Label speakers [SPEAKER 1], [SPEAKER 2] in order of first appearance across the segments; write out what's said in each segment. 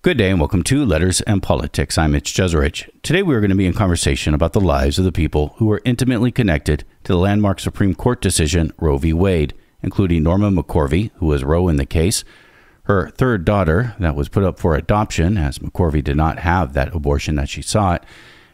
[SPEAKER 1] Good day and welcome to Letters and Politics. I'm Mitch Jeserich. Today we are going to be in conversation about the lives of the people who are intimately connected to the landmark Supreme Court decision Roe v. Wade, including Norma Mccorvey, who was Roe in the case, her third daughter that was put up for adoption, as Mccorvey did not have that abortion that she sought,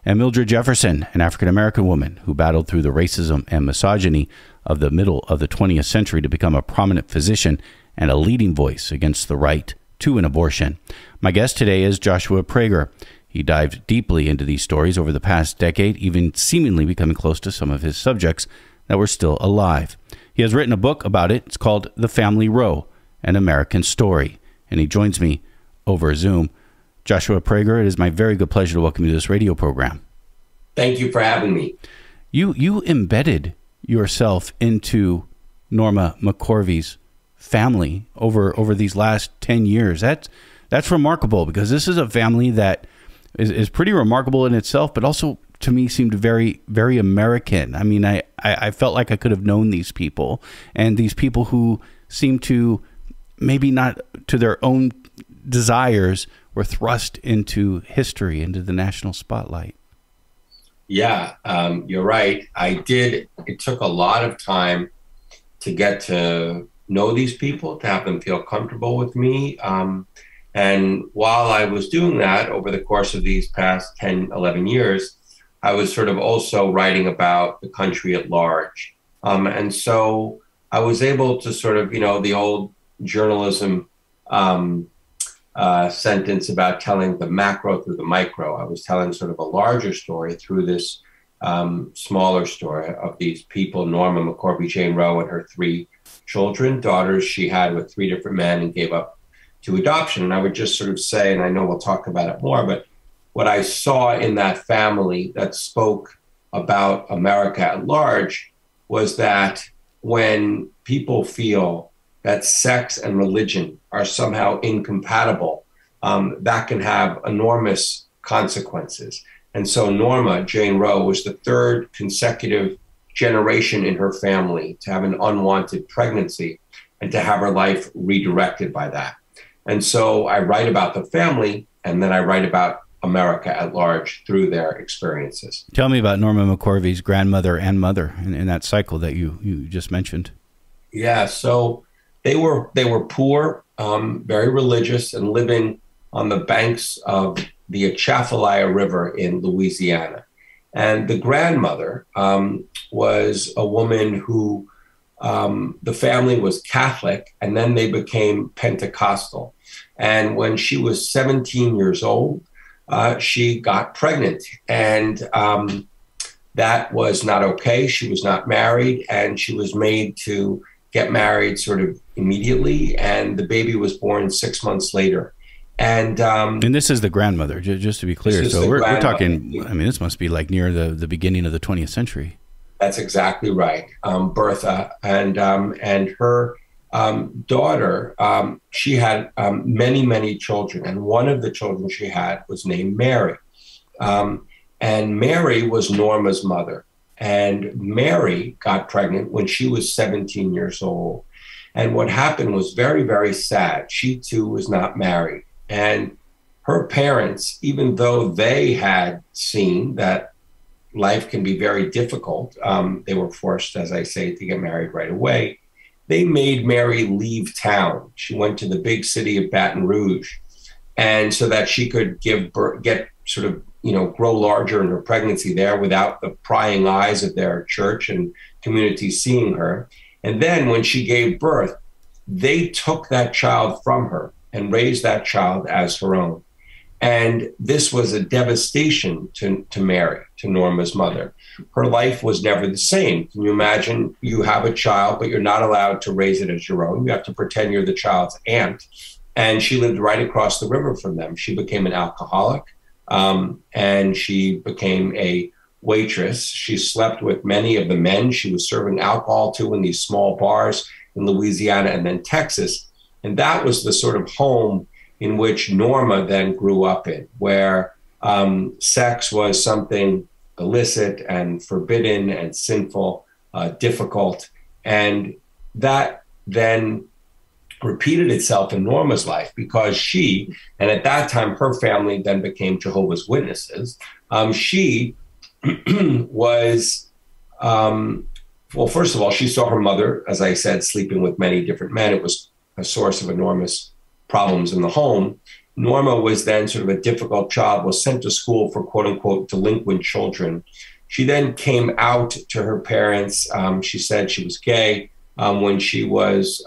[SPEAKER 1] and Mildred Jefferson, an African-American woman who battled through the racism and misogyny of the middle of the 20th century to become a prominent physician and a leading voice against the right to an abortion. My guest today is Joshua Prager. He dived deeply into these stories over the past decade, even seemingly becoming close to some of his subjects that were still alive. He has written a book about it. It's called The Family Roe, An American Story, and he joins me over Zoom. Joshua Prager, it is my very good pleasure to welcome you to this radio program.
[SPEAKER 2] Thank you for having me.
[SPEAKER 1] You embedded yourself into Norma Mccorvey's family over these last 10 years. That's remarkable, because this is a family that is pretty remarkable in itself, but also to me seemed very, very American. I mean, I felt like I could have known these people, and these people who seem to, maybe not to their own desires, were thrust into history, into the national spotlight.
[SPEAKER 2] Yeah, you're right. It took a lot of time to get to know these people, to have them feel comfortable with me. And while I was doing that over the course of these past 10, 11 years, I was sort of also writing about the country at large. And so I was able to sort of, the old journalism sentence about telling the macro through the micro. I was telling sort of a larger story through this smaller story of these people, Norma Mccorvey, Jane Roe, and her three daughters she had with three different men and gave up to adoption. And I would just sort of say, and I know we'll talk about it more, but what I saw in that family that spoke about America at large was that when people feel that sex and religion are somehow incompatible, that can have enormous consequences. And so Norma, Jane Roe, was the third consecutive generation in her family to have an unwanted pregnancy and to have her life redirected by that. And so I write about the family, and then I write about America at large through their experiences.
[SPEAKER 1] Tell me about Norma Mccorvey's grandmother and mother in that cycle that you just mentioned.
[SPEAKER 2] Yeah, so they were poor, very religious, and living on the banks of the Atchafalaya River in Louisiana. And the grandmother was a woman who the family was Catholic, and then they became Pentecostal. And when she was 17 years old, she got pregnant, and that was not okay. She was not married, and she was made to get married sort of immediately, and the baby was born 6 months later. And
[SPEAKER 1] this is the grandmother, just to be clear. So we're talking, I mean, this must be like near the beginning of the 20th century.
[SPEAKER 2] That's exactly right. Bertha and her daughter, she had many, many children. And one of the children she had was named Mary. And Mary was Norma's mother. And Mary got pregnant when she was 17 years old. And what happened was very, very sad. She too was not married. And her parents, even though they had seen that life can be very difficult, they were forced, as I say, to get married right away. They made Mary leave town. She went to the big city of Baton Rouge, and so that she could give birth, get sort of, grow larger in her pregnancy there without the prying eyes of their church and community seeing her. And then when she gave birth, they took that child from her and raised that child as her own. And this was a devastation to Mary, to Norma's mother. Her life was never the same. Can you imagine, you have a child, but you're not allowed to raise it as your own. You have to pretend you're the child's aunt. And she lived right across the river from them. She became an alcoholic, and she became a waitress. She slept with many of the men she was serving alcohol to in these small bars in Louisiana and then Texas. And that was the sort of home in which Norma then grew up in, where sex was something illicit and forbidden and sinful, difficult. And that then repeated itself in Norma's life because she, and at that time her family then became Jehovah's Witnesses, she was, well, first of all, she saw her mother, as I said, sleeping with many different men. It was a source of enormous problems in the home. Norma was then sort of a difficult child, was sent to school for quote unquote delinquent children. She then came out to her parents. She said she was gay when she was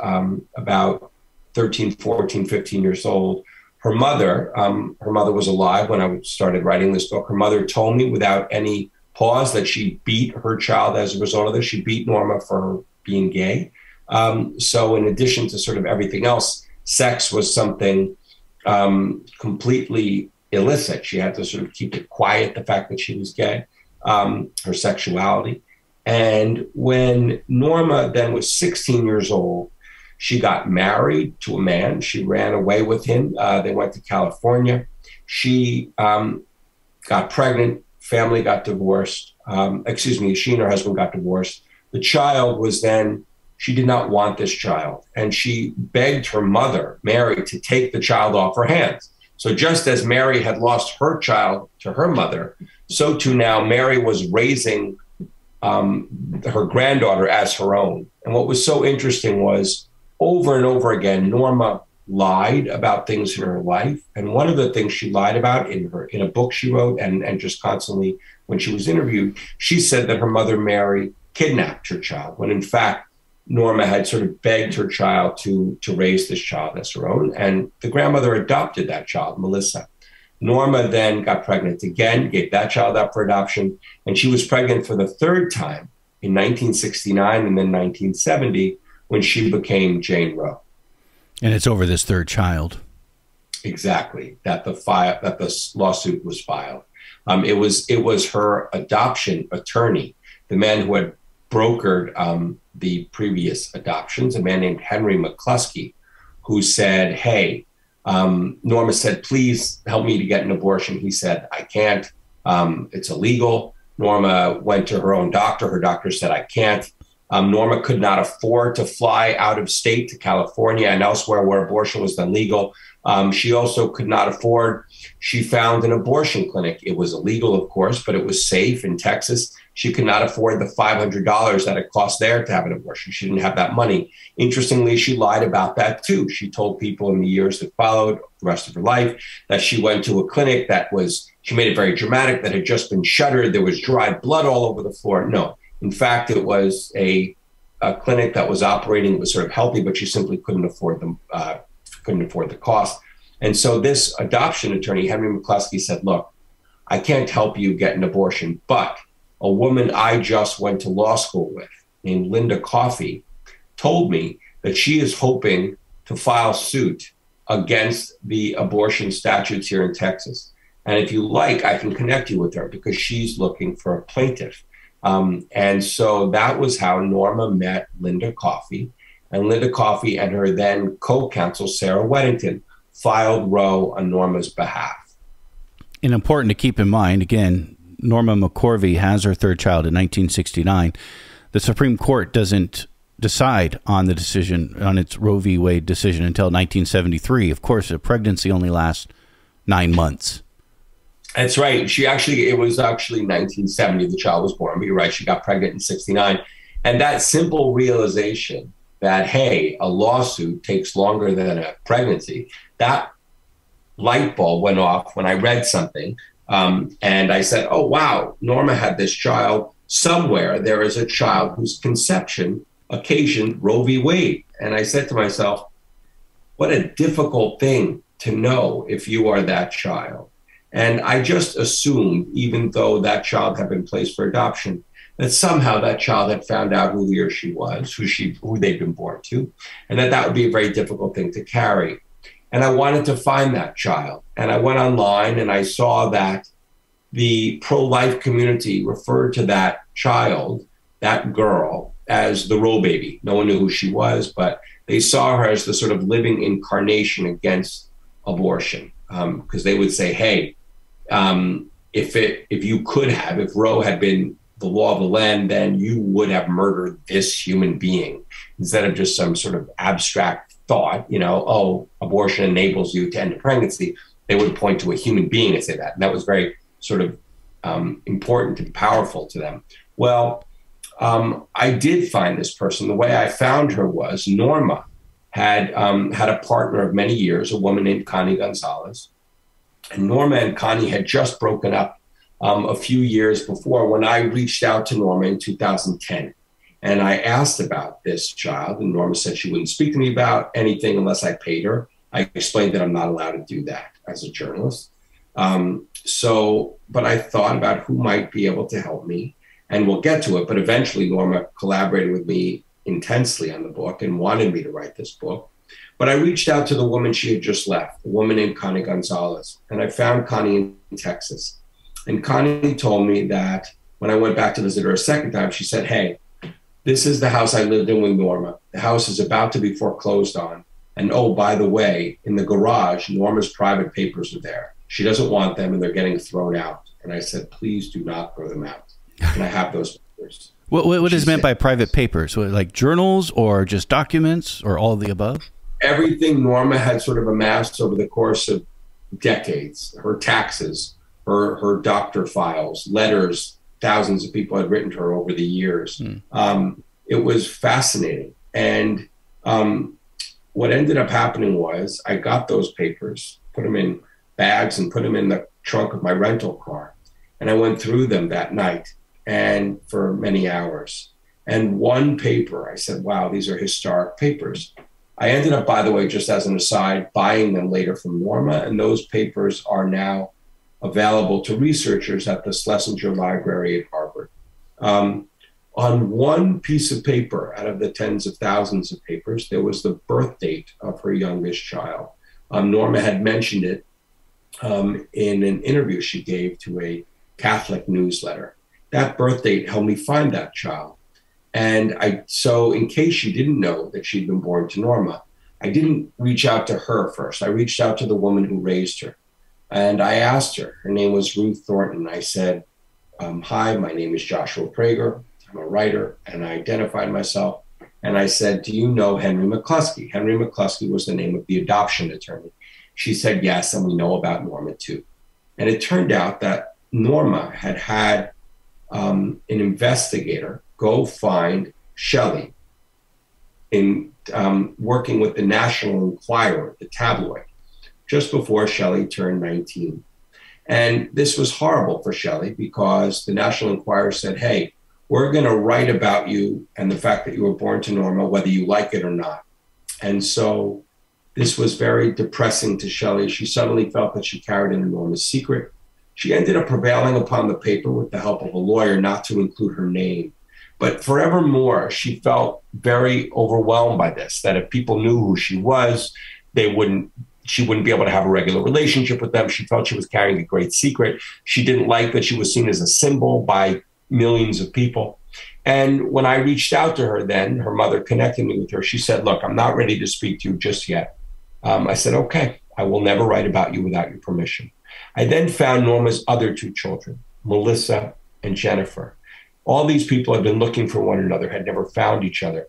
[SPEAKER 2] about 13, 14, 15 years old. Her mother was alive when I started writing this book. Her mother told me without any pause that she beat her child as a result of this. She beat Norma for her being gay. So in addition to sort of everything else, sex was something completely illicit. She had to sort of keep it quiet, the fact that she was gay, her sexuality. And when Norma then was 16 years old, she got married to a man. She ran away with him. They went to California. She got pregnant. Family got divorced. She and her husband got divorced. The child was then, she did not want this child. And she begged her mother, Mary, to take the child off her hands. So just as Mary had lost her child to her mother, so too now Mary was raising her granddaughter as her own. And what was so interesting was over and over again, Norma lied about things in her life. And one of the things she lied about in a book she wrote and just constantly when she was interviewed, she said that her mother, Mary, kidnapped her child, when in fact, Norma had sort of begged her child to raise this child as her own. And the grandmother adopted that child, Melissa. Norma then got pregnant again, gave that child up for adoption. And she was pregnant for the third time in 1969 and then 1970 when she became Jane Roe.
[SPEAKER 1] And it's over this third child.
[SPEAKER 2] Exactly, that the lawsuit was filed. It was her adoption attorney, the man who had brokered the previous adoptions, a man named Henry McCluskey, who said, hey, Norma said, please help me to get an abortion. He said, I can't. It's illegal. Norma went to her own doctor. Her doctor said, I can't. Norma could not afford to fly out of state to California and elsewhere where abortion was done legal. She also could not afford, she found an abortion clinic. It was illegal, of course, but it was safe in Texas. She could not afford the $500 that it cost there to have an abortion. She didn't have that money. Interestingly, she lied about that too. She told people in the years that followed the rest of her life that she went to a clinic that was, she made it very dramatic, that had just been shuttered. There was dried blood all over the floor. No. In fact, it was a clinic that was operating. It was sort of healthy, but she simply couldn't afford the cost. And so this adoption attorney, Henry McCluskey, said, look, I can't help you get an abortion, but a woman I just went to law school with named Linda Coffey told me that she is hoping to file suit against the abortion statutes here in Texas. And if you like, I can connect you with her because she's looking for a plaintiff. And so that was how Norma met Linda Coffey, and Linda Coffey and her then co-counsel, Sarah Weddington, filed Roe on Norma's behalf.
[SPEAKER 1] And important to keep in mind, again, Norma Mccorvey has her third child in 1969. The Supreme Court doesn't decide on the decision, on its Roe v. Wade decision until 1973. Of course, a pregnancy only lasts 9 months.
[SPEAKER 2] That's right. It was actually 1970 the child was born, but you're right, she got pregnant in 69. And that simple realization that, hey, a lawsuit takes longer than a pregnancy, that light bulb went off when I read something. And I said, oh, wow, Norma had this child. Somewhere there is a child whose conception occasioned Roe v. Wade. And I said to myself, what a difficult thing to know if you are that child. And I just assumed, even though that child had been placed for adoption, that somehow that child had found out who he or she was, who they'd been born to, and that would be a very difficult thing to carry. And I wanted to find that child. And I went online and I saw that the pro-life community referred to that child, that girl, as the Roe baby. No one knew who she was, but they saw her as the sort of living incarnation against abortion. Because they would say, hey, if Roe had been the law of the land, then you would have murdered this human being instead of just some sort of abstract thought, oh, abortion enables you to end a pregnancy, they would point to a human being and say that. And that was very sort of important and powerful to them. Well, I did find this person. The way I found her was Norma had a partner of many years, a woman named Connie Gonzalez. And Norma and Connie had just broken up a few years before when I reached out to Norma in 2010. And I asked about this child, and Norma said she wouldn't speak to me about anything unless I paid her. I explained that I'm not allowed to do that as a journalist. But I thought about who might be able to help me, and we'll get to it. But eventually Norma collaborated with me intensely on the book and wanted me to write this book. But I reached out to the woman she had just left, a woman named Connie Gonzalez. And I found Connie in Texas. And Connie told me that when I went back to visit her a second time, she said, hey, this is the house I lived in with Norma. The house is about to be foreclosed on. And oh, by the way, in the garage, Norma's private papers are there. She doesn't want them and they're getting thrown out. And I said, please do not throw them out. And I have those papers.
[SPEAKER 1] What is meant by private papers? Like journals or just documents or all of the above?
[SPEAKER 2] Everything Norma had sort of amassed over the course of decades, her taxes, her doctor files, letters, thousands of people had written to her over the years. It was fascinating. And what ended up happening was I got those papers, put them in bags and put them in the trunk of my rental car. And I went through them that night and for many hours. And one paper, I said, wow, these are historic papers. I ended up, by the way, just as an aside, buying them later from Norma. And those papers are now available to researchers at the Schlesinger Library at Harvard. On one piece of paper out of the tens of thousands of papers, there was the birth date of her youngest child. Norma had mentioned it in an interview she gave to a Catholic newsletter. That birth date helped me find that child. And so in case she didn't know that she'd been born to Norma, I didn't reach out to her first. I reached out to the woman who raised her. And I asked her name was Ruth Thornton. I said, hi, my name is Joshua Prager. I'm a writer. And I identified myself. And I said, do you know Henry McCluskey? Henry McCluskey was the name of the adoption attorney. She said, yes, and we know about Norma too. And it turned out that Norma had an investigator go find Shelley in working with the National Enquirer, the tabloid, just before Shelley turned 19. And this was horrible for Shelley because the National Enquirer said, hey, we're going to write about you and the fact that you were born to Norma, whether you like it or not. And so this was very depressing to Shelley. She suddenly felt that she carried an enormous secret. She ended up prevailing upon the paper with the help of a lawyer not to include her name. But forevermore, she felt very overwhelmed by this, that if people knew who she was, she wouldn't be able to have a regular relationship with them. She felt she was carrying a great secret. She didn't like that she was seen as a symbol by millions of people. And when I reached out to her then, her mother connected me with her. She said, look, I'm not ready to speak to you just yet. I said, okay, I will never write about you without your permission. I then found Norma's other two children, Melissa and Jennifer. All these people had been looking for one another, had never found each other.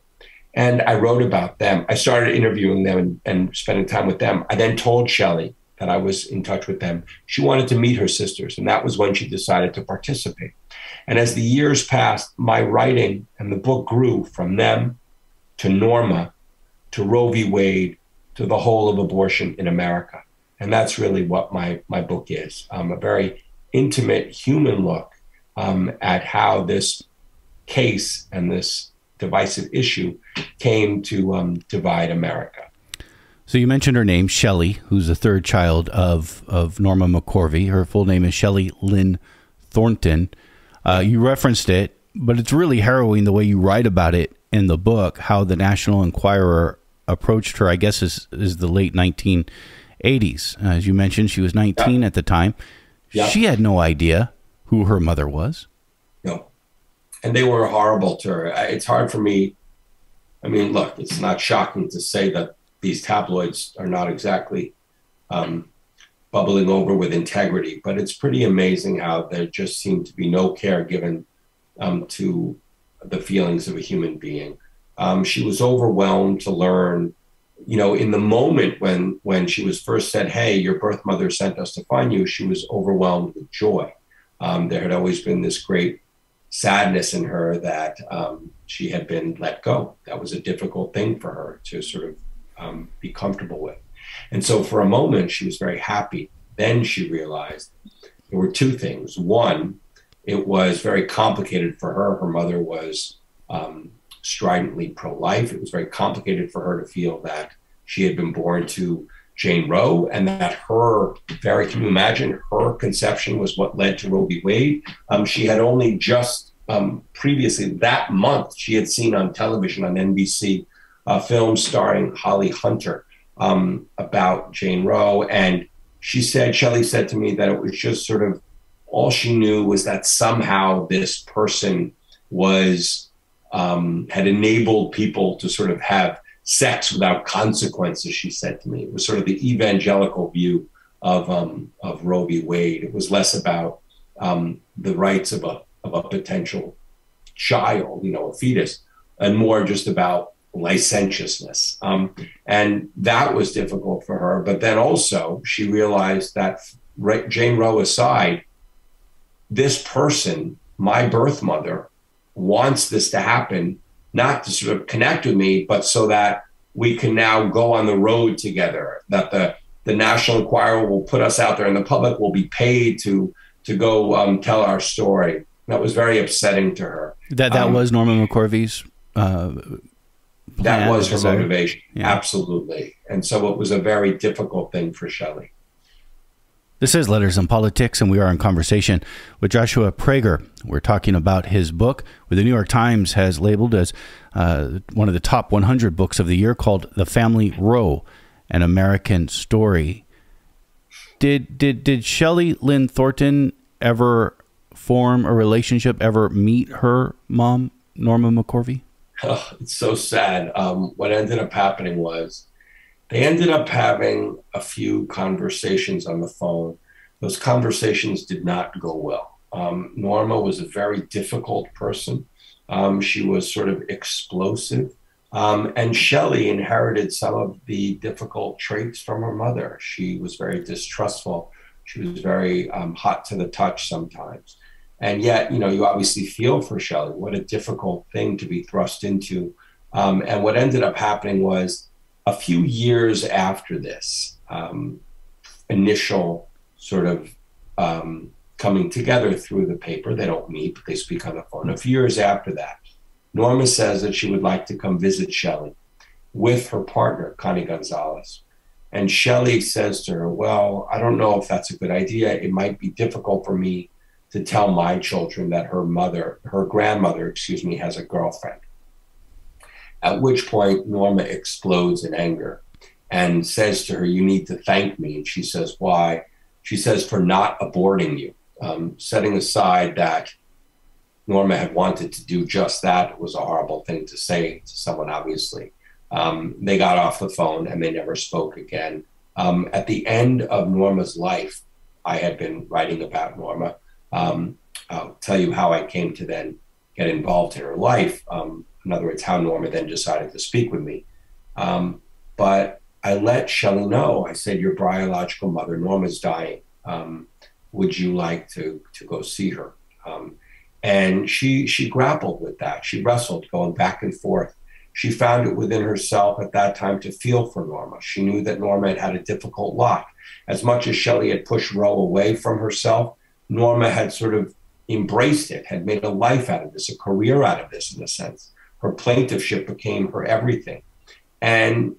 [SPEAKER 2] And I wrote about them. I started interviewing them and spending time with them. I then told Shelley that I was in touch with them. She wanted to meet her sisters, and that was when she decided to participate. And as the years passed, my writing and the book grew from them to Norma, to Roe v. Wade, to the whole of abortion in America. And that's really what my book is, a very intimate human look at how this case and this divisive issue came to divide America.
[SPEAKER 1] So you mentioned her name, Shelley, who's the third child of Norma Mccorvey. Her full name is Shelley Lynn Thornton. You referenced it, but it's really harrowing the way you write about it in the book, how the National Enquirer approached her, I guess, is the late 1980s. As you mentioned, she was 19 at the time.
[SPEAKER 2] Yeah.
[SPEAKER 1] She had no idea who her mother was.
[SPEAKER 2] No. And they were horrible to her. It's hard for me. I mean, look, it's not shocking to say that these tabloids are not exactly bubbling over with integrity, but it's pretty amazing how there just seemed to be no care given to the feelings of a human being. She was overwhelmed to learn in the moment when she was first said, "Hey, your birth mother sent us to find you," she was overwhelmed with joy. There had always been this great sadness in her that she had been let go. That was a difficult thing for her to sort of be comfortable with. And so for a moment, she was very happy. Then she realized there were two things. One, it was very complicated for her. Her mother was stridently pro-life. It was very complicated for her to feel that she had been born to Jane Roe, and that can you imagine, her conception was what led to Roe v. Wade. She had only just previously that month, she had seen on television on NBC a film starring Holly Hunter about Jane Roe. And Shelley said to me that it was just sort of, all she knew was that somehow this person was, had enabled people to sort of have sex without consequences, she said to me. It was sort of the evangelical view of Roe v. Wade. It was less about the rights of a potential child, a fetus, and more just about licentiousness. And that was difficult for her. But then also she realized that, Jane Roe aside, this person, my birth mother, wants this to happen, not to sort of connect with me, but so that we can now go on the road together, that the National Enquirer will put us out there and the public will be paid to go tell our story. That was very upsetting to her.
[SPEAKER 1] That was Norma McCorvey's
[SPEAKER 2] that was her motivation.
[SPEAKER 1] Yeah.
[SPEAKER 2] Absolutely. And so it was a very difficult thing for Shelley.
[SPEAKER 1] This is Letters and Politics, and we are in conversation with Joshua Prager. We're talking about his book, which the New York Times has labeled as one of the top 100 books of the year, called The Family Roe, An American Story. Did Shelley Lynn Thornton ever form a relationship, ever meet her mom, Norma McCorvey?
[SPEAKER 2] Oh, it's so sad. What ended up happening was, they ended up having a few conversations on the phone. Those conversations did not go well. Norma was a very difficult person. She was sort of explosive. And Shelley inherited some of the difficult traits from her mother. She was very distrustful. She was very hot to the touch sometimes. And yet, you obviously feel for Shelley. What a difficult thing to be thrust into. And what ended up happening was, a few years after this initial sort of coming together through the paper, they don't meet, but they speak on the phone. A few years after that, Norma says that she would like to come visit Shelley with her partner, Connie Gonzalez. And Shelley says to her, "Well, I don't know if that's a good idea. It might be difficult for me to tell my children that her grandmother, has a girlfriend." At which point Norma explodes in anger and says to her, "You need to thank me." And she says, "Why?" She says, "For not aborting you." Setting aside that Norma had wanted to do just that, it was a horrible thing to say to someone, obviously. They got off the phone and they never spoke again. At the end of Norma's life, I had been writing about Norma. I'll tell you how I came to then get involved in her life. In other words, how Norma then decided to speak with me. But I let Shelley know. I said, "Your biological mother, Norma's dying. Would you like to go see her?" And she grappled with that. She wrestled, going back and forth. She found it within herself at that time to feel for Norma. She knew that Norma had had a difficult lot. As much as Shelley had pushed Roe away from herself, Norma had sort of embraced it, had made a life out of this, a career out of this in a sense. Her plaintiffship became her everything. And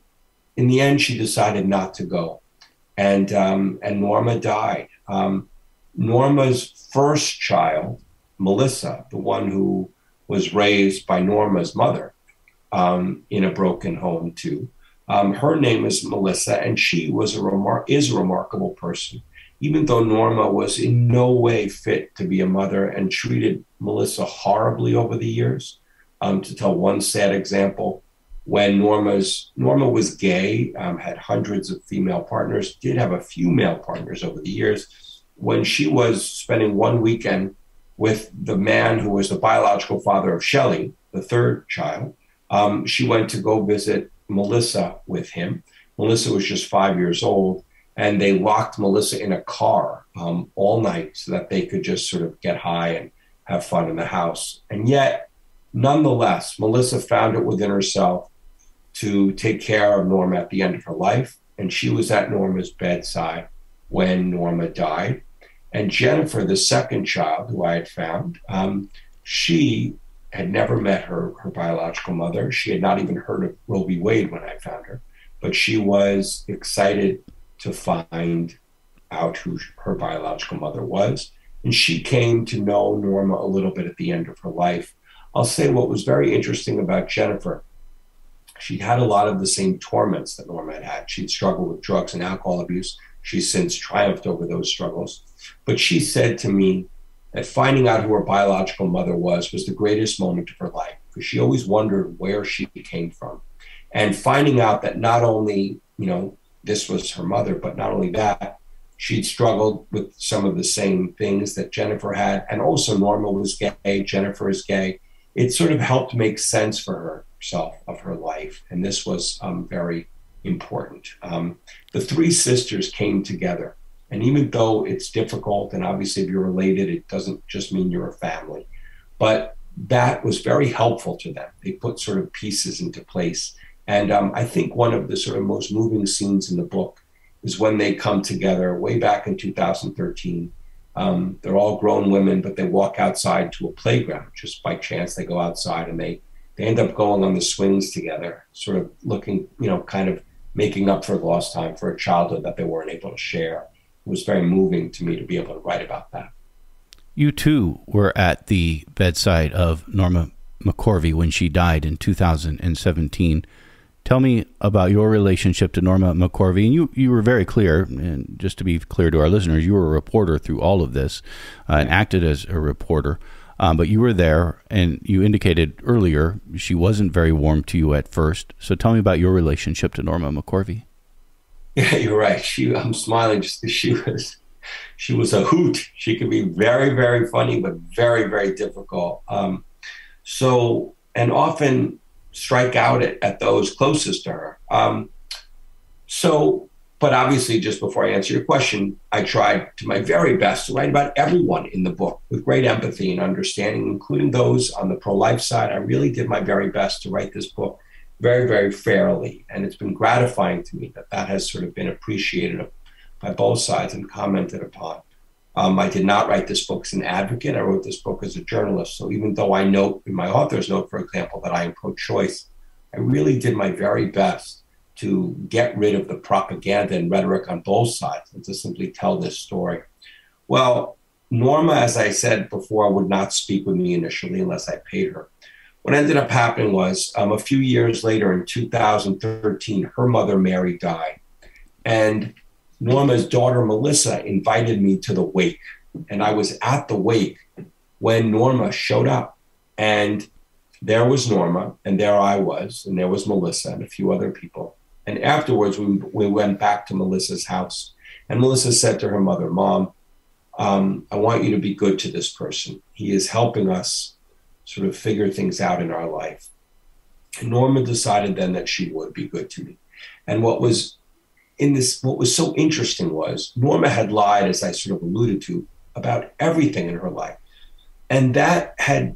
[SPEAKER 2] in the end, she decided not to go. And Norma died. Norma's first child, Melissa, the one who was raised by Norma's mother in a broken home too, her name is Melissa, and she was is a remarkable person. Even though Norma was in no way fit to be a mother and treated Melissa horribly over the years, to tell one sad example, when Norma was gay, had hundreds of female partners, did have a few male partners over the years. When she was spending one weekend with the man who was the biological father of Shelley, the third child, she went to go visit Melissa with him. Melissa was just 5 years old, and they locked Melissa in a car all night so that they could just sort of get high and have fun in the house. And yet, nonetheless, Melissa found it within herself to take care of Norma at the end of her life. And she was at Norma's bedside when Norma died. And Jennifer, the second child who I had found, she had never met her biological mother. She had not even heard of Roe v. Wade when I found her, but she was excited to find out who her biological mother was. And she came to know Norma a little bit at the end of her life. I'll say what was very interesting about Jennifer, she had a lot of the same torments that Norma had had. She'd struggled with drugs and alcohol abuse. She's since triumphed over those struggles. But she said to me that finding out who her biological mother was the greatest moment of her life, because she always wondered where she came from. And finding out that not only, this was her mother, but not only that, she'd struggled with some of the same things that Jennifer had. And also Norma was gay, Jennifer is gay. It sort of helped make sense for herself of her life. And this was very important. The three sisters came together. And even though it's difficult, and obviously if you're related, it doesn't just mean you're a family, but that was very helpful to them. They put sort of pieces into place. And I think one of the sort of most moving scenes in the book is when they come together way back in 2013. They're all grown women, but they walk outside to a playground. Just by chance, they go outside and they end up going on the swings together, sort of looking, kind of making up for lost time, for a childhood that they weren't able to share. It was very moving to me to be able to write about that.
[SPEAKER 1] You too were at the bedside of Norma Mccorvey when she died in 2017. Tell me about your relationship to Norma Mccorvey. And you were very clear, and just to be clear to our listeners, you were a reporter through all of this and acted as a reporter. But you were there, and you indicated earlier she wasn't very warm to you at first. So tell me about your relationship to Norma Mccorvey.
[SPEAKER 2] Yeah, you're right. I'm smiling just because she was a hoot. She could be very, very funny, but very, very difficult. And often strike out at those closest to her. But obviously, just before I answer your question, I tried to my very best to write about everyone in the book with great empathy and understanding, including those on the pro-life side. I really did my very best to write this book very, very fairly. And it's been gratifying to me that has sort of been appreciated by both sides and commented upon. I did not write this book as an advocate. I wrote this book as a journalist. So even though I note in my author's note, for example, that I am pro-choice, I really did my very best to get rid of the propaganda and rhetoric on both sides and to simply tell this story. Well, Norma, as I said before, would not speak with me initially unless I paid her. What ended up happening was a few years later in 2013, her mother, Mary, died. And Norma's daughter, Melissa, invited me to the wake. And I was at the wake when Norma showed up. And there was Norma, and there I was, and there was Melissa and a few other people. And afterwards, we went back to Melissa's house. And Melissa said to her mother, "Mom, I want you to be good to this person. He is helping us sort of figure things out in our life." And Norma decided then that she would be good to me. And what was so interesting was Norma had lied, as I sort of alluded to, about everything in her life. And that had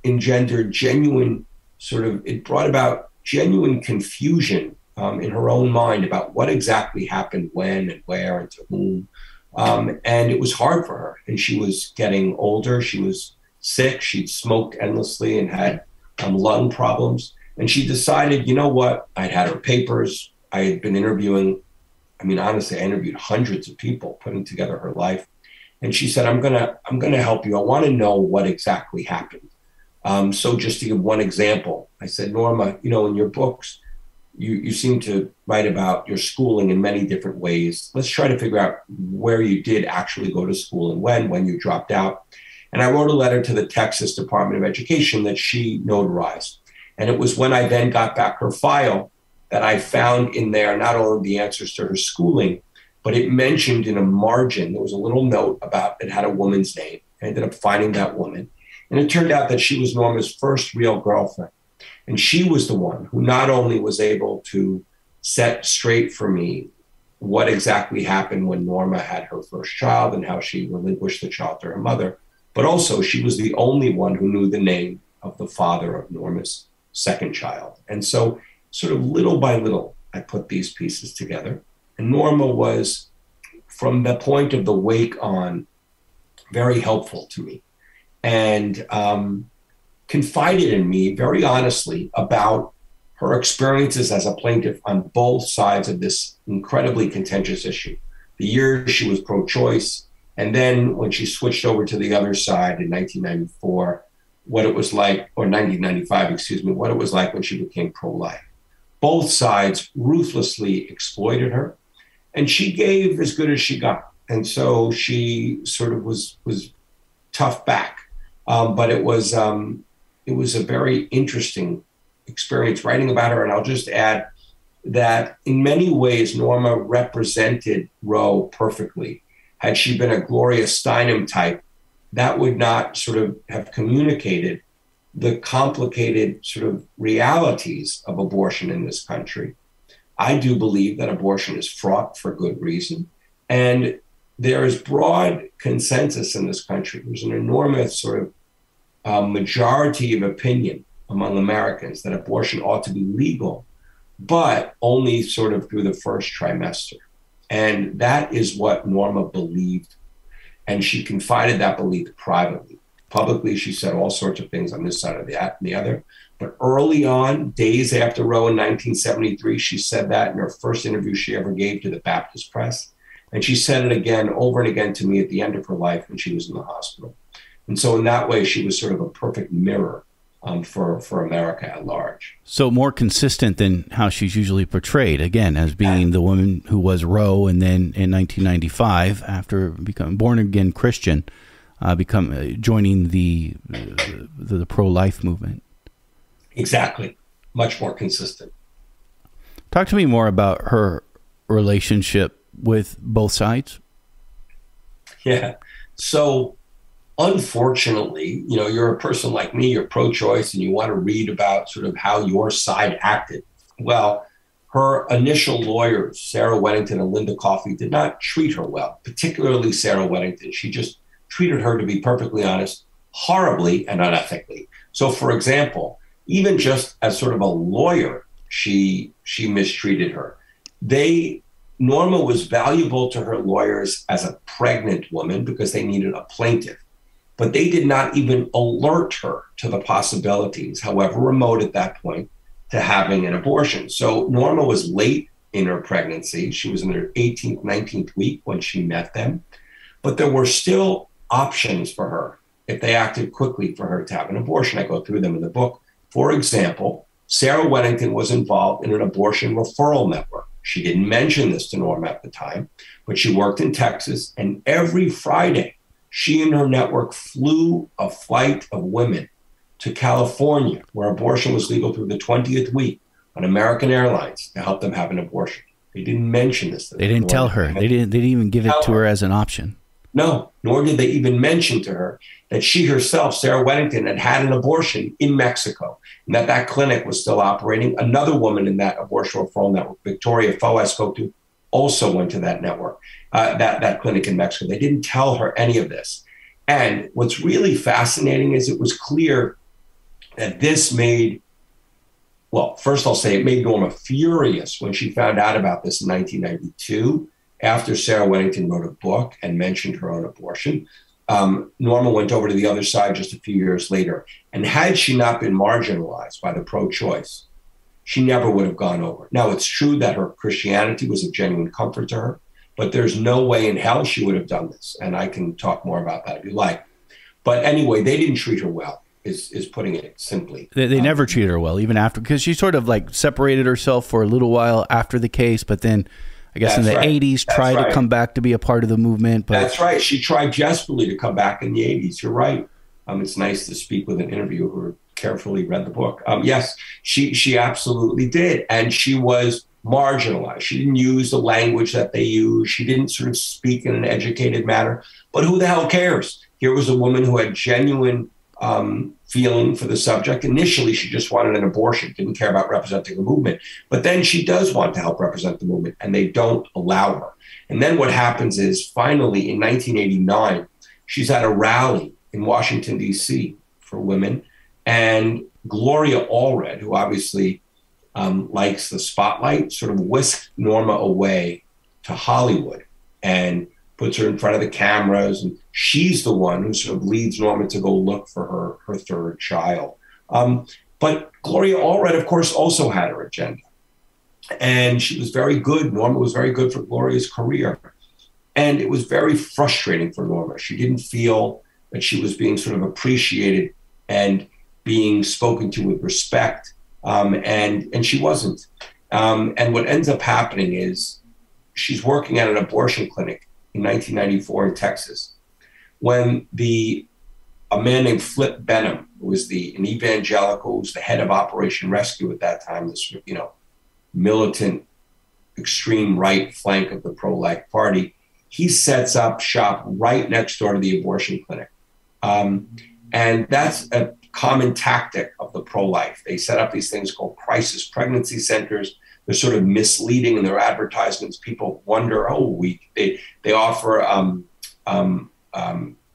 [SPEAKER 2] engendered it brought about genuine confusion in her own mind about what exactly happened when and where and to whom. And it was hard for her. And she was getting older. She was sick. She'd smoked endlessly and had lung problems. And she decided, you know what? I'd had her papers. I had been interviewing. I mean, honestly, I interviewed hundreds of people putting together her life. And she said, I'm gonna help you. I want to know what exactly happened. So just to give one example, I said, Norma, in your books, you seem to write about your schooling in many different ways. Let's try to figure out where you did actually go to school and when you dropped out. And I wrote a letter to the Texas Department of Education that she notarized. And it was when I then got back her file that I found in there not only the answers to her schooling, but it mentioned in a margin, there was a little note about it had a woman's name. I ended up finding that woman. And it turned out that she was Norma's first real girlfriend. And she was the one who not only was able to set straight for me what exactly happened when Norma had her first child and how she relinquished the child to her mother, but also she was the only one who knew the name of the father of Norma's second child. And so sort of little by little, I put these pieces together. And Norma was, from the point of the wake on, very helpful to me and confided in me very honestly about her experiences as a plaintiff on both sides of this incredibly contentious issue. The year she was pro-choice, and then when she switched over to the other side in 1994, what it was like, or 1995, excuse me, what it was like when she became pro-life. Both sides ruthlessly exploited her, and she gave as good as she got. And so she sort of was tough back. But it was a very interesting experience writing about her. And I'll just add that in many ways, Norma represented Roe perfectly. Had she been a Gloria Steinem type, that would not sort of have communicated the complicated sort of realities of abortion in this country. I do believe that abortion is fraught for good reason. And there is broad consensus in this country. There's an enormous sort of majority of opinion among Americans that abortion ought to be legal, but only sort of through the first trimester. And that is what Norma believed. And she confided that belief privately. Publicly, she said all sorts of things on this side of the other. But early on, days after Roe in 1973, she said that in her first interview she ever gave to the Baptist Press. And she said it again, over and again to me at the end of her life when she was in the hospital. And so in that way, she was sort of a perfect mirror for America at large.
[SPEAKER 1] So more consistent than how she's usually portrayed, again, as being the woman who was Roe, and then in 1995, after becoming born-again Christian, joining the pro-life movement.
[SPEAKER 2] Exactly. Much more consistent.
[SPEAKER 1] Talk to me more about her relationship with both sides.
[SPEAKER 2] Yeah. So unfortunately, you're a person like me, you're pro-choice, and you want to read about sort of how your side acted. Well, her initial lawyers, Sarah Weddington and Linda Coffey, did not treat her well, particularly Sarah Weddington. She just treated her, to be perfectly honest, horribly and unethically. So, for example, even just as sort of a lawyer, she mistreated her. Norma was valuable to her lawyers as a pregnant woman because they needed a plaintiff. But they did not even alert her to the possibilities, however remote at that point, to having an abortion. So Norma was late in her pregnancy. She was in her 18th, 19th week when she met them. But there were still options for her if they acted quickly for her to have an abortion. I go through them in the book. For example, Sarah Weddington was involved in an abortion referral network. She didn't mention this to Norma at the time, but she worked in Texas, and every Friday, she and her network flew a flight of women to California, where abortion was legal through the 20th week, on American Airlines to help them have an abortion. They didn't mention this.
[SPEAKER 1] They didn't tell her. They didn't even give it to her as an option.
[SPEAKER 2] No, nor did they even mention to her that she herself, Sarah Weddington, had an abortion in Mexico, and that clinic was still operating. Another woman in that abortion referral network, Victoria Foe, I spoke to, also went to that network, that clinic in Mexico. They didn't tell her any of this. And what's really fascinating is it was clear that this made, well, first I'll say it made Norma furious when she found out about this in 1992, after Sarah Weddington wrote a book and mentioned her own abortion. Norma went over to the other side just a few years later. And had she not been marginalized by the pro-choice, she never would have gone over. Now, it's true that her Christianity was a genuine comfort to her, but there's no way in hell she would have done this. And I can talk more about that if you like. But anyway, they didn't treat her well, is putting it simply.
[SPEAKER 1] They never treated her well, even after, because she sort of like separated herself for a little while after the case, but then I guess in the 80s, tried to come back to be a part of the movement. But
[SPEAKER 2] that's right. She tried desperately to come back in the 80s. You're right. It's nice to speak with an interviewer who carefully read the book. Yes, she absolutely did. And she was marginalized. She didn't use the language that they use. She didn't sort of speak in an educated manner. But who the hell cares? Here was a woman who had genuine feeling for the subject. Initially, she just wanted an abortion, didn't care about representing the movement. But then she does want to help represent the movement, and they don't allow her. And then what happens is, finally, in 1989, she's at a rally in Washington, D.C. for women, and Gloria Allred, who obviously likes the spotlight, sort of whisked Norma away to Hollywood and puts her in front of the cameras. And she's the one who sort of leads Norma to go look for her third child. But Gloria Allred, of course, also had her agenda. And she was very good. Norma was very good for Gloria's career. And it was very frustrating for Norma. She didn't feel that she was being sort of appreciated and being spoken to with respect. And she wasn't. And what ends up happening is she's working at an abortion clinic in 1994 in Texas when a man named Flip Benham, who was an evangelical, who was the head of Operation Rescue at that time, this militant, extreme right flank of the pro-life party, he sets up shop right next door to the abortion clinic. And that's a common tactic of the pro-life. They set up these things called crisis pregnancy centers. They're sort of misleading in their advertisements. People wonder, they offer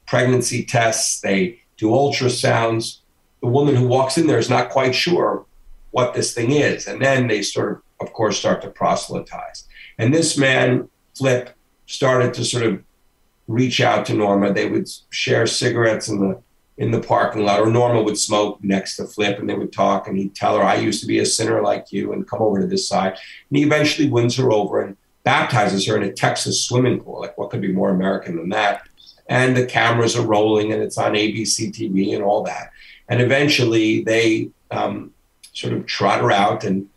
[SPEAKER 2] pregnancy tests. They do ultrasounds. The woman who walks in there is not quite sure what this thing is. And then they sort of course, start to proselytize. And this man, Flip, started to sort of reach out to Norma. They would share cigarettes in the parking lot, or Norma would smoke next to Flip, and they would talk, and he'd tell her, I used to be a sinner like you, and come over to this side. And he eventually wins her over and baptizes her in a Texas swimming pool. Like, what could be more American than that? And the cameras are rolling, and it's on ABC TV and all that. And eventually they sort of trot her out and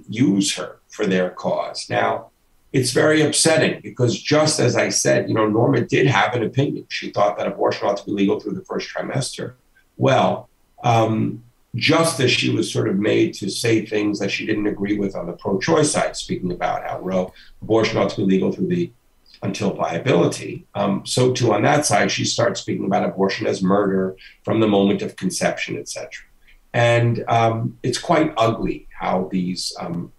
[SPEAKER 2] use her for their cause. Now, it's very upsetting because, just as I said, Norma did have an opinion. She thought that abortion ought to be legal through the first trimester. Well, just as she was sort of made to say things that she didn't agree with on the pro-choice side, speaking about how abortion ought to be legal through until viability, so too on that side, she starts speaking about abortion as murder from the moment of conception, etc. And it's quite ugly how these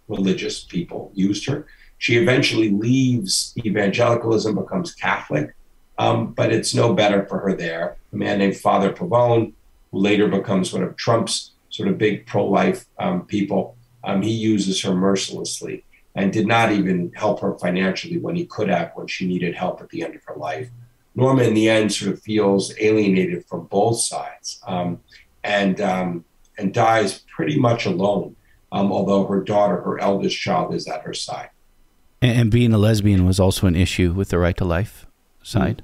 [SPEAKER 2] religious people used her. She eventually leaves evangelicalism, becomes Catholic, but it's no better for her there. A man named Father Pavone, who later becomes one of Trump's sort of big pro-life people, he uses her mercilessly and did not even help her financially when he could have, when she needed help at the end of her life. Norma, in the end, sort of feels alienated from both sides and dies pretty much alone, although her daughter, her eldest child, is at her side.
[SPEAKER 1] And being a lesbian was also an issue with the right to life side?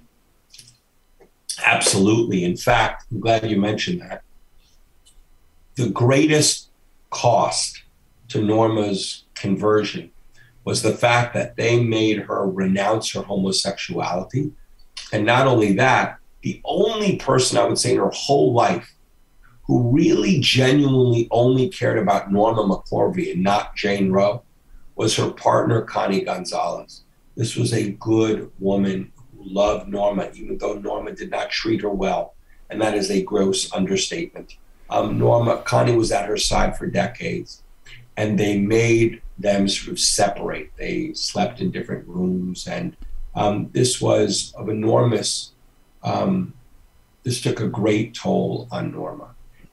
[SPEAKER 2] Absolutely. In fact, I'm glad you mentioned that. The greatest cost to Norma's conversion was the fact that they made her renounce her homosexuality. And not only that, the only person, I would say, in her whole life who really genuinely only cared about Norma Mccorvey and not Jane Roe was her partner, Connie Gonzalez. This was a good woman who loved Norma, even though Norma did not treat her well. And that is a gross understatement. Connie was at her side for decades, and they made them sort of separate. They slept in different rooms, and this was of enormous, this took a great toll on Norma.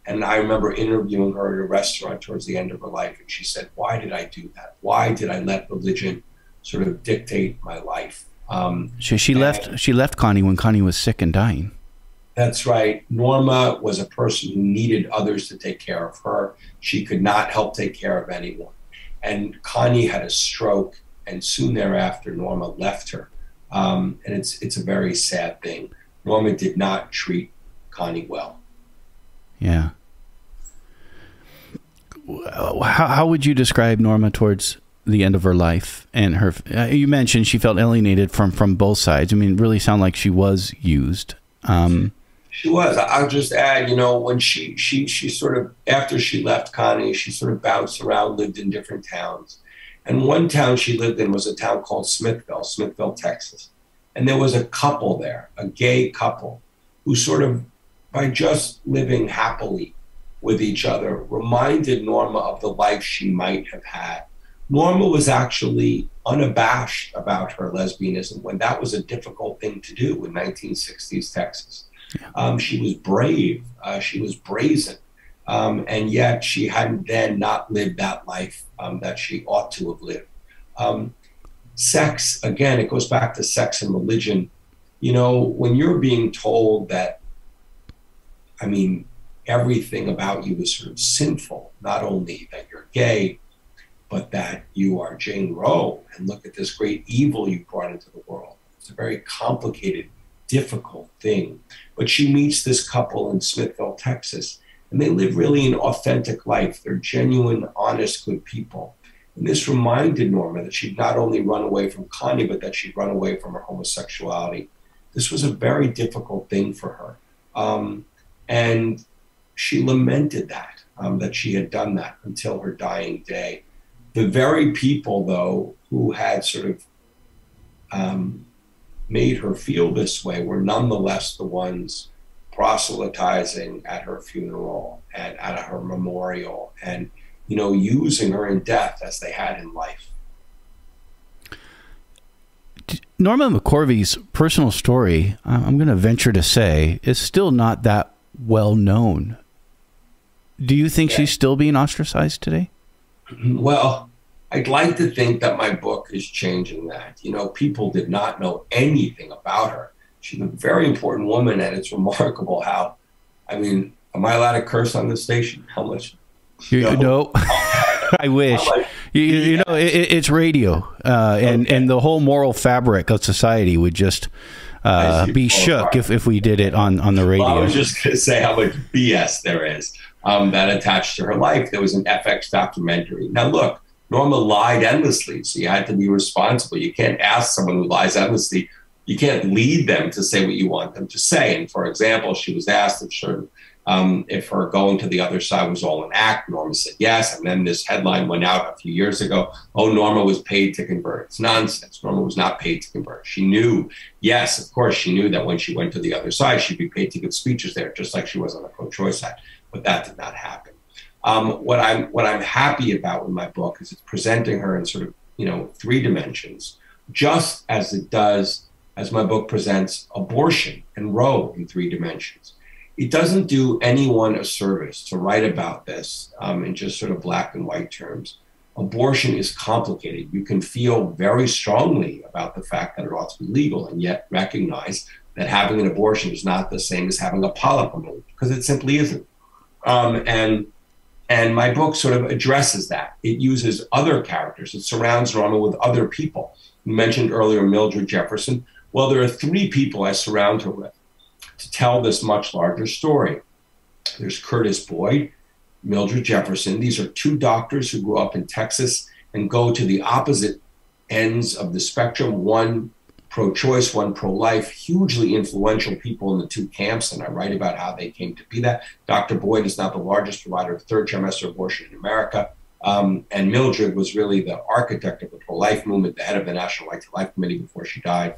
[SPEAKER 2] And I remember interviewing her at a restaurant towards the end of her life, and she said, why did I do that? Why did I let religion sort of dictate my life?
[SPEAKER 1] She left Connie when Connie was sick and dying.
[SPEAKER 2] That's right. Norma was a person who needed others to take care of her. She could not help take care of anyone. And Connie had a stroke, and soon thereafter, Norma left her. And it's a very sad thing. Norma did not treat Connie well.
[SPEAKER 1] Yeah. How would you describe Norma towards the end of her life? And her, you mentioned she felt alienated from both sides. I mean, it really sounded like she was used.
[SPEAKER 2] She was. I'll just add, when she sort of, after she left Connie, she sort of bounced around, lived in different towns. And one town she lived in was a town called Smithville, Texas. And there was a couple there, a gay couple, who sort of, by just living happily with each other reminded Norma of the life she might have had. Norma was actually unabashed about her lesbianism when that was a difficult thing to do in 1960s Texas. She was brave, she was brazen, and yet she hadn't then not lived that life that she ought to have lived. Sex, again, it goes back to sex and religion. You know, when you're being told that, I mean, everything about you is sort of sinful, not only that you're gay, but that you are Jane Roe, and look at this great evil you brought into the world. It's a very complicated, difficult thing. But she meets this couple in Smithville, Texas, and they live really an authentic life. They're genuine, honest, good people. And this reminded Norma that she'd not only run away from Connie, but that she'd run away from her homosexuality. This was a very difficult thing for her. And she lamented that, that she had done that until her dying day. The very people, though, who had sort of made her feel this way were nonetheless the ones proselytizing at her funeral and at her memorial and, you know, using her in death as they had in life.
[SPEAKER 1] Norma McCorvey's personal story, I'm going to venture to say, is still not that well known. Do you think she's still being ostracized today?
[SPEAKER 2] Well, I'd like to think that my book is changing that. You know, people did not know anything about her. She's a very important woman, and it's remarkable how, I mean, am I allowed to curse on this station? How much?
[SPEAKER 1] No. I wish. You know, it's radio, and the whole moral fabric of society would just be shook if we did it on the radio.
[SPEAKER 2] Well, I was just going to say how much BS there is that attached to her life. There was an FX documentary. Now, look, Norma lied endlessly, so you had to be responsible. You can't ask someone who lies endlessly. You can't lead them to say what you want them to say. And for example, she was asked if her going to the other side was all an act. Norma said yes. And then this headline went out a few years ago. Oh, Norma was paid to convert. It's nonsense. Norma was not paid to convert. She knew, yes, of course, she knew that when she went to the other side, she'd be paid to give speeches there, just like she was on the pro-choice side. But that did not happen. What I'm happy about with my book is it's presenting her in sort of, you know, 3 dimensions, just as it does, as my book presents abortion and Roe in 3 dimensions. It doesn't do anyone a service to write about this in just sort of black and white terms. Abortion is complicated. You can feel very strongly about the fact that it ought to be legal and yet recognize that having an abortion is not the same as having a polyp removed, because it simply isn't. And my book sort of addresses that. It uses other characters. It surrounds Norma with other people. You mentioned earlier Mildred Jefferson. Well, there are 3 people I surround her with to tell this much larger story. There's Curtis Boyd, Mildred Jefferson. These are 2 doctors who grew up in Texas and go to the opposite ends of the spectrum, one pro-choice, one pro-life, hugely influential people in the 2 camps, and I write about how they came to be that. Dr. Boyd is now the largest provider of third trimester abortion in America, and Mildred was really the architect of the pro-life movement, the head of the National Right to Life Committee before she died.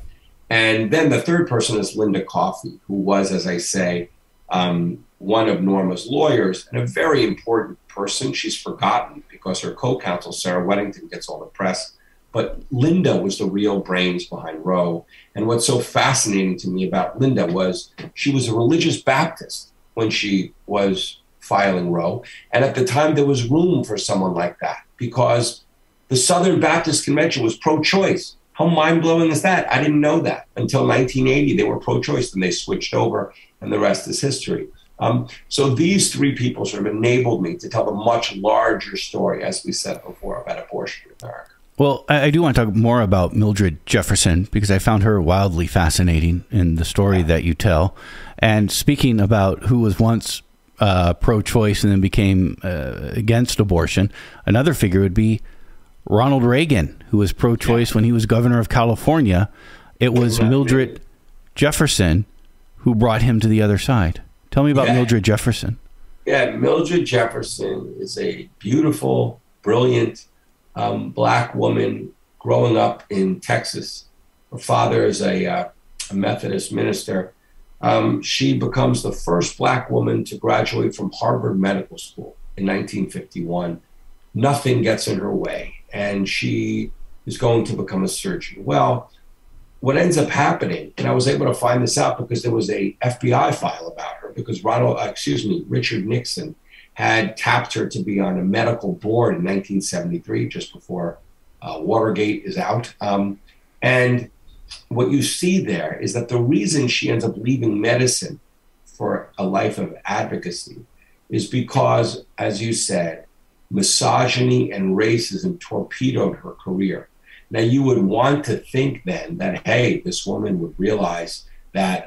[SPEAKER 2] And then the 3rd person is Linda Coffey, who was, as I say, one of Norma's lawyers and a very important person. She's forgotten because her co-counsel, Sarah Weddington, gets all the press. But Linda was the real brains behind Roe. And what's so fascinating to me about Linda was she was a religious Baptist when she was filing Roe. And at the time, there was room for someone like that because the Southern Baptist Convention was pro-choice. How mind-blowing is that? I didn't know that. Until 1980, they were pro-choice, and they switched over, and the rest is history. So these 3 people sort of enabled me to tell the much larger story, as we said before, about abortion in America.
[SPEAKER 1] Well, I do want to talk more about Mildred Jefferson because I found her wildly fascinating in the story that you tell. And speaking about who was once pro-choice and then became against abortion, another figure would be Ronald Reagan, who was pro-choice when he was governor of California. It was Mildred Jefferson who brought him to the other side. Tell me about Mildred Jefferson. Yeah,
[SPEAKER 2] Mildred Jefferson is a beautiful, brilliant Black woman growing up in Texas. Her father is a Methodist minister. She becomes the first Black woman to graduate from Harvard Medical School in 1951. Nothing gets in her way, and she is going to become a surgeon. Well, what ends up happening, and I was able to find this out because there was a FBI file about her, because Richard Nixon had tapped her to be on a medical board in 1973, just before Watergate is out. And what you see there is that the reason she ends up leaving medicine for a life of advocacy is because, as you said, misogyny and racism torpedoed her career. Now, you would want to think then that, hey, this woman would realize that,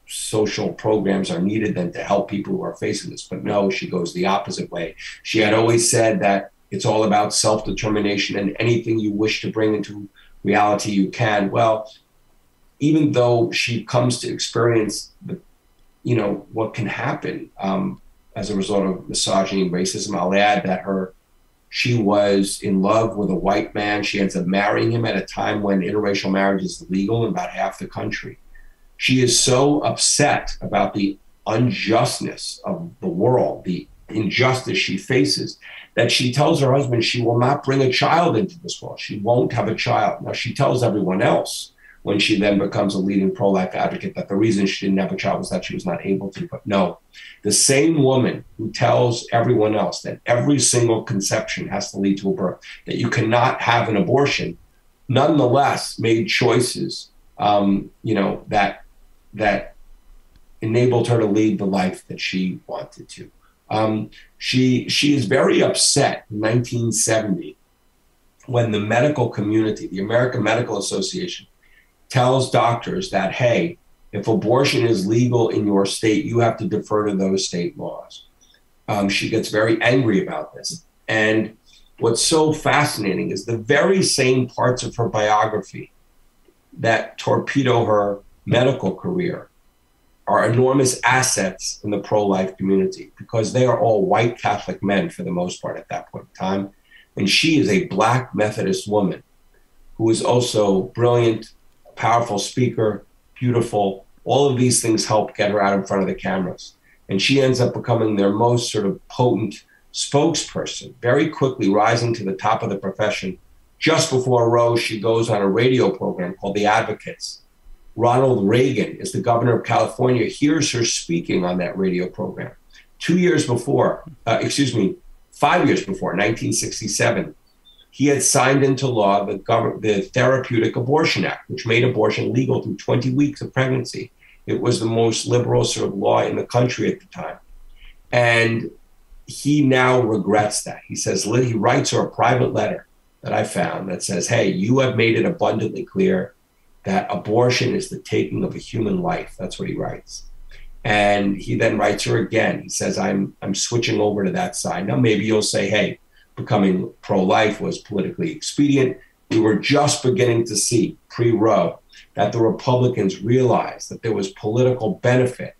[SPEAKER 2] social programs are needed then to help people who are facing this. But no, she goes the opposite way. She had always said that it's all about self-determination, and anything you wish to bring into reality, you can. Well, even though she comes to experience what can happen as a result of misogyny and racism, I'll add that she was in love with a white man. She ends up marrying him at a time when interracial marriage is legal in about half the country. She is so upset about the unjustness of the world, the injustice she faces, that she tells her husband she will not bring a child into this world. She won't have a child. Now, she tells everyone else when she then becomes a leading pro-life advocate that the reason she didn't have a child was that she was not able to. But no, the same woman who tells everyone else that every single conception has to lead to a birth, that you cannot have an abortion, nonetheless made choices, that enabled her to lead the life that she wanted to. She is very upset in 1970 when the medical community, the American Medical Association, tells doctors that, hey, if abortion is legal in your state, you have to defer to those state laws. She gets very angry about this. And what's so fascinating is the very same parts of her biography that torpedo her medical career are enormous assets in the pro-life community, because they are all white Catholic men for the most part at that point in time. And she is a Black Methodist woman who is also brilliant, powerful speaker, beautiful. All of these things help get her out in front of the cameras. And she ends up becoming their most sort of potent spokesperson, very quickly rising to the top of the profession. Just before Roe, she goes on a radio program called The Advocates. Ronald Reagan is the governor of California, hears her speaking on that radio program. 5 years before, 1967, he had signed into law the Therapeutic Abortion Act, which made abortion legal through 20 weeks of pregnancy. It was the most liberal sort of law in the country at the time. And he now regrets that. He says, he writes her a private letter that I found that says, hey, you have made it abundantly clear that abortion is the taking of a human life. That's what he writes. And he then writes her again. He says, I'm switching over to that side. Now, maybe you'll say, hey, becoming pro-life was politically expedient. We were just beginning to see, pre-Roe, that the Republicans realized that there was political benefit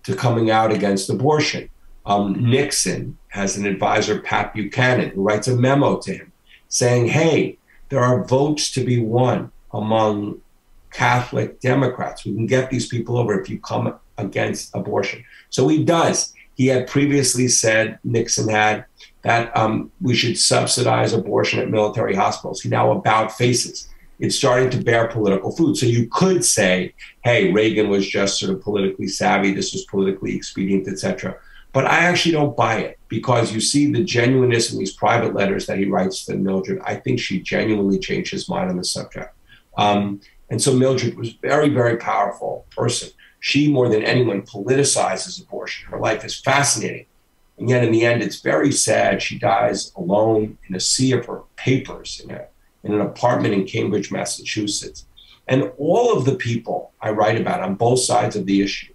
[SPEAKER 2] to coming out against abortion. Nixon has an advisor, Pat Buchanan, who writes a memo to him saying, hey, there are votes to be won among Catholic Democrats. We can get these people over if you come against abortion. So he does. He had previously said, Nixon had, that we should subsidize abortion at military hospitals. He now about faces. It's starting to bear political fruit. So you could say, hey, Reagan was just sort of politically savvy. This was politically expedient, etc. But I actually don't buy it, because you see the genuineness in these private letters that he writes to Mildred. I think she genuinely changed his mind on the subject. And so Mildred was a very, very powerful person. She, more than anyone, politicizes abortion. Her life is fascinating. And yet in the end, it's very sad. She dies alone in a sea of her papers in an apartment in Cambridge, Massachusetts. And all of the people I write about on both sides of the issue,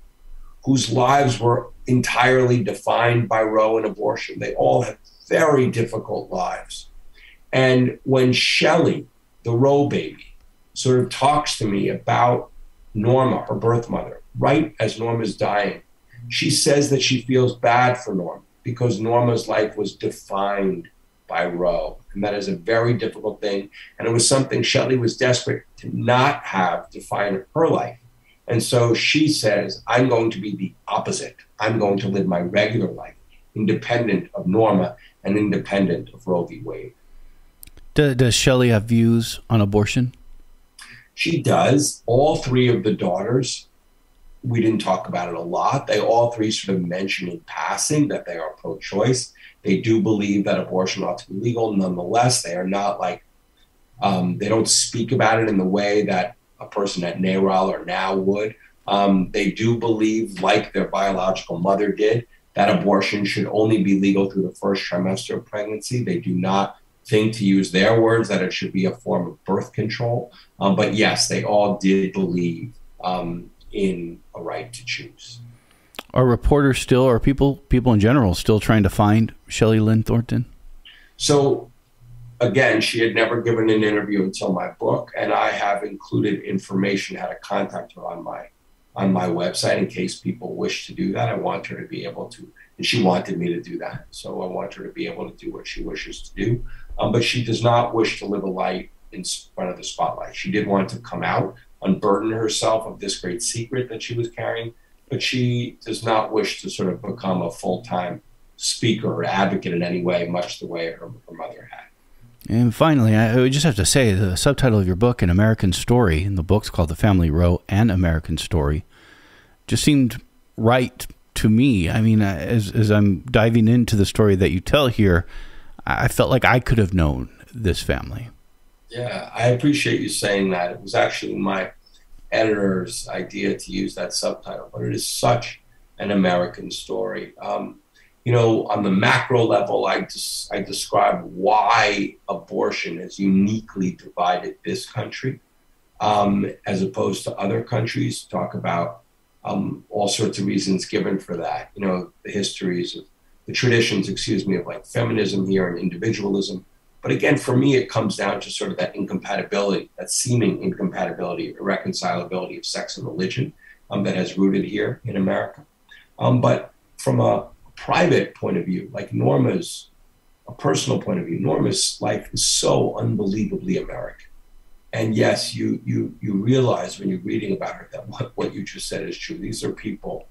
[SPEAKER 2] whose lives were entirely defined by Roe and abortion, they all had very difficult lives. And when Shelley, the Roe baby, sort of talks to me about Norma, her birth mother, right as Norma's dying, she says that she feels bad for Norma because Norma's life was defined by Roe. And that is a very difficult thing. And it was something Shelley was desperate to not have define her life. And so she says, I'm going to be the opposite. I'm going to live my regular life, independent of Norma and independent of Roe v. Wade.
[SPEAKER 1] Does Shelley have views on abortion?
[SPEAKER 2] She does. All three of the daughters, we didn't talk about it a lot. They all three sort of mention in passing that they are pro-choice. They do believe that abortion ought to be legal. Nonetheless, they are not like, they don't speak about it in the way that a person at NARAL or NOW would. They do believe, like their biological mother did, that abortion should only be legal through the first trimester of pregnancy. They do not think, to use their words, that it should be a form of birth control. But yes, they all did believe in a right to choose.
[SPEAKER 1] Are reporters still, or people in general, still trying to find Shelley Lynn Thornton?
[SPEAKER 2] So again, she had never given an interview until my book, and I have included information how to contact her on my website in case people wish to do that. I want her to be able to, and she wanted me to do that. So I want her to be able to do what she wishes to do. But she does not wish to live a life in front of the spotlight. She did want to come out, unburden herself of this great secret that she was carrying, but she does not wish to sort of become a full-time speaker or advocate in any way, much the way her mother had.
[SPEAKER 1] And finally, I would just have to say, the subtitle of your book, An American Story, and the book's called The Family Roe, An American Story, just seemed right to me. I mean, as I'm diving into the story that you tell here, I felt like I could have known this family. Yeah,
[SPEAKER 2] I appreciate you saying that. It was actually my editor's idea to use that subtitle, but it is such an American story. You know, on the macro level, I describe why abortion has uniquely divided this country as opposed to other countries. Talk about all sorts of reasons given for that. You know, the histories of the traditions, of like feminism here and individualism. But again, for me, it comes down to sort of that incompatibility, that seeming incompatibility, irreconcilability of sex and religion that has rooted here in America. But from a private point of view, like Norma's, a personal point of view, Norma's life is so unbelievably American. And yes, you realize when you're reading about her that what you just said is true. These are people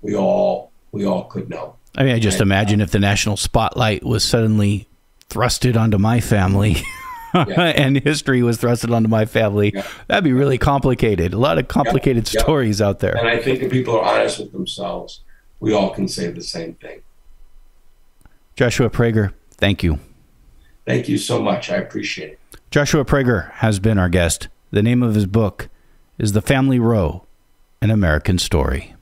[SPEAKER 2] we all could know.
[SPEAKER 1] I mean, I just imagine if the national spotlight was suddenly thrusted onto my family and history was thrusted onto my family, that'd be really complicated. A lot of complicated stories out there.
[SPEAKER 2] And I think if people are honest with themselves, we all can say the same thing.
[SPEAKER 1] Joshua Prager, thank you.
[SPEAKER 2] Thank you so much. I appreciate it.
[SPEAKER 1] Joshua Prager has been our guest. The name of his book is The Family Roe, An American Story.